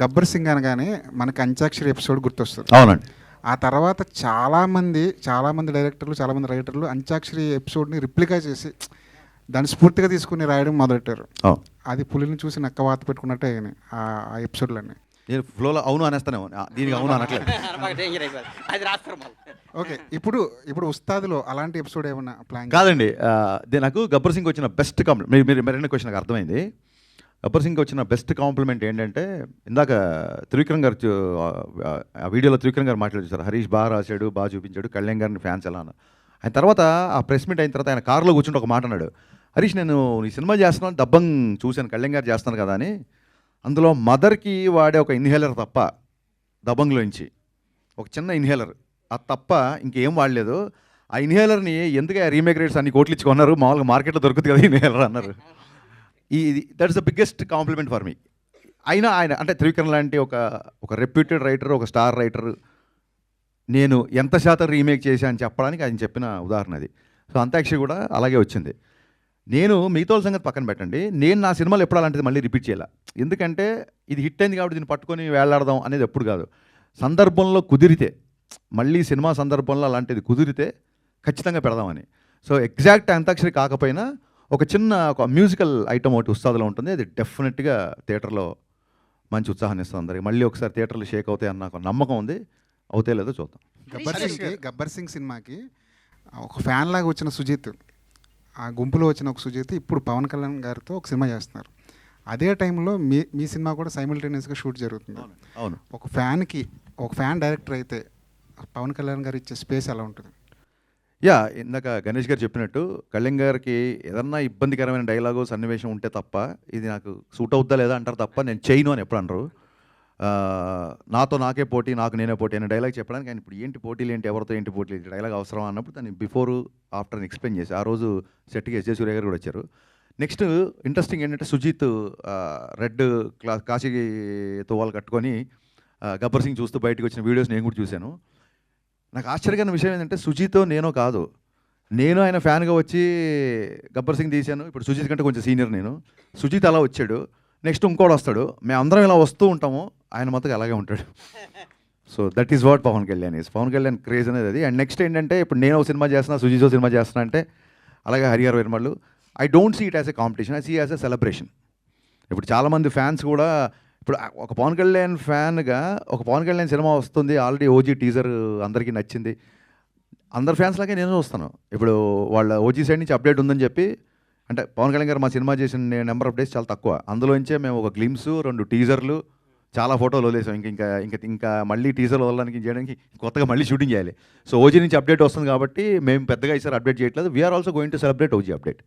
గబ్బర్ సింగ్ అనగానే మనకి అంత్యాక్షరి ఎపిసోడ్ గుర్తొస్తుంది. అవునండి. ఆ తర్వాత చాలామంది డైరెక్టర్లు, చాలామంది రైటర్లు అంత్యాక్షరి ఎపిసోడ్ని రిప్లికా చేసి దాన్ని స్ఫూర్తిగా తీసుకుని రాయడం మొదలెట్టారు. అది పులిని చూసి నక్క వాత పెట్టుకున్నట్టే అయినాయి ఆ ఎపిసోడ్లన్నీ. నేను ఫ్లోలో అవును అనేస్తానే, దీనికి అవును అనట్లేదు. ఓకే, ఇప్పుడు ఉస్తాద్లో అలాంటి ఎపిసోడ్ ఏమన్నా ప్లాన్? కాదండి, నాకు గబ్బర్ సింగ్ వచ్చిన బెస్ట్ కాంప్లిమెంట్, మీరు మరిన్న క్వశ్చన్ నాకు అర్థమైంది. గబ్బర్ సింగ్ వచ్చిన బెస్ట్ కాంప్లిమెంట్ ఏంటంటే, ఇందాక త్రివిక్రమ్ గారు ఆ వీడియోలో త్రివిక్రమ్ గారు మాట్లాడుతారు, హరీష్ బాగా రాశాడు, బాగా చూపించాడు, కళ్యాణ్ గారిని ఫ్యాన్స్ ఎలా అన్నారు. ఆయన తర్వాత ఆ ప్రెస్ మీట్ అయిన తర్వాత ఆయన కారులో కూర్చుంటే ఒక మాట అన్నాడు, హరీష్ నేను ఈ సినిమా చేస్తున్నాను, దబ్బంగ్ చూశాను, కళ్యాణ్ గారు చేస్తున్నారు కదా అని. అందులో మదర్కి వాడే ఒక ఇన్హేలర్ తప్ప, దబంగ్లోంచి ఒక చిన్న ఇన్హేలర్, అది తప్ప ఇంకేం వాడలేదు. ఆ ఇన్హేలర్ని ఎందుకు రీమేక్ రేట్స్ అన్ని కోట్లు ఇచ్చుకున్నారు, మామూలుగా మార్కెట్లో దొరుకుతుంది కదా ఇన్హేలర్ అన్నారు. That is the biggest compliment for me. అయినా ఆయన అంటే త్రివిక్రమ్ లాంటి ఒక రెప్యూటెడ్ రైటర్, ఒక స్టార్ రైటర్, నేను ఎంత శాతం రీమేక్ చేశా అని చెప్పడానికి ఆయన చెప్పిన ఉదాహరణ అది. సో అంత్యాక్షరి కూడా అలాగే వచ్చింది. నేను మిగతా సంగతి పక్కన పెట్టండి, నేను నా సినిమాలు ఎప్పుడు అలాంటిది మళ్ళీ రిపీట్ చేయాల. ఎందుకంటే ఇది హిట్ అయింది కాబట్టి దీన్ని పట్టుకొని వేలాడదాం అనేది ఎప్పుడు కాదు. సందర్భంలో కుదిరితే, మళ్ళీ సినిమా సందర్భంలో అలాంటిది కుదిరితే ఖచ్చితంగా పెడదామని. సో ఎగ్జాక్ట్ అంత్యాక్షరి కాకపోయినా ఒక మ్యూజికల్ ఐటమ్ ఒకటి ఉస్తాదులో ఉంటుంది, అది డెఫినెట్గా థియేటర్లో మంచి ఉత్సాహాన్ని ఇస్తుంది అందరికి. మళ్ళీ ఒకసారి థియేటర్లు షేక్ అవుతాయి అన్న ఒక నమ్మకం ఉంది, అవుతే లేదో చూద్దాం. గబ్బర్ సింగ్ సినిమాకి ఒక ఫ్యాన్ లాగా వచ్చిన సుజిత్, ఆ గుంపులో వచ్చిన ఒక సుజిత్ ఇప్పుడు పవన్ కళ్యాణ్ గారితో ఒక సినిమా చేస్తున్నారు. అదే టైంలో మీ సినిమా కూడా సైమిల్టేనియస్గా షూట్ జరుగుతుంది. అవును. ఒక ఫ్యాన్ డైరెక్టర్ అయితే పవన్ కళ్యాణ్ గారు ఇచ్చే స్పేస్ ఎలా ఉంటుంది? ఇందాక గణేష్ గారు చెప్పినట్టు, కళ్యాణ్ గారికి ఏదన్నా ఇబ్బందికరమైన డైలాగు సన్నివేశం ఉంటే తప్ప, ఇది నాకు సూట్ అవుద్దా లేదా అంటారు తప్ప, నేను చేయను అని ఎప్పుడు అనరు. నాతో నాకే పోటీ, నాకు నేనే పోటీ అనే డైలాగ్ చెప్పడానికి ఆయన ఇప్పుడు ఏంటి పోటీలు ఏంటి, ఎవరితో ఏంటి పోటీలు, డైలాగ్ అవసరం అన్నప్పుడు దాన్ని బిఫోర్ ఆఫ్టర్ ఎక్స్ప్లెయిన్ చేసి, ఆ రోజు సెట్కి ఎస్జే సూర్య గారు కూడా వచ్చారు. నెక్స్ట్ ఇంట్రెస్టింగ్ ఏంటంటే, సుజిత్ రెడ్ కాశీ తువ్వాలు కట్టుకొని గబ్బర్ సింగ్ చూస్తూ బయటకు వచ్చిన వీడియోస్ నేను కూడా చూశాను. నాకు ఆశ్చర్యకరమైన విషయం ఏంటంటే, సుజితో నేనో కాదు, నేను ఆయన ఫ్యాన్గా వచ్చి గబ్బర్ సింగ్ తీశాను. ఇప్పుడు సుజిత్ కంటే కొంచెం సీనియర్ నేను. సుజిత్ అలా వచ్చాడు, నెక్స్ట్ ఇంకోటి వస్తాడు, మేమందరం ఇలా వస్తూ ఉంటాము, ఆయన మొత్తం అలాగే ఉంటాడు. So that is what Pawan Kalyan craze అనేది అది. అండ్ నెక్స్ట్ ఏంటంటే, ఇప్పుడు నేను ఒక సినిమా చేస్తున్నా, సుజితో సినిమా చేస్తున్నా అంటే, అలాగే Harihara Veeramallu, I don't see it as a competition, I see as a celebration. ఇప్పుడు చాలామంది ఫ్యాన్స్ కూడా, ఇప్పుడు ఒక పవన్ కళ్యాణ్ ఫ్యాన్గా ఒక పవన్ కళ్యాణ్ సినిమా వస్తుంది, ఆల్రెడీ ఓజీ టీజర్ అందరికీ నచ్చింది, అందరు ఫ్యాన్స్ లాగే నేను వస్తాను. ఇప్పుడు వాళ్ళ ఓజీ సైడ్ నుంచి అప్డేట్ ఉందని చెప్పి, అంటే పవన్ కళ్యాణ్ గారు మా సినిమా చేసిన నెంబర్ ఆఫ్ డేస్ చాలా తక్కువ, అందులోంచే మేము ఒక గ్లిమ్స్, 2 టీజర్లు, చాలా ఫోటోలు వదిలేసాం. ఇంకా మళ్ళీ టీజర్లు వదలడానికి చేయడానికి కొత్తగా మళ్ళీ షూటింగ్ చేయాలి. సో ఓజీ నుంచి అప్డేట్ వస్తుంది కాబట్టి మేము పెద్దగా ఈసారి అప్డేట్ చేయట్లేదు. We are also going to celebrate OG update.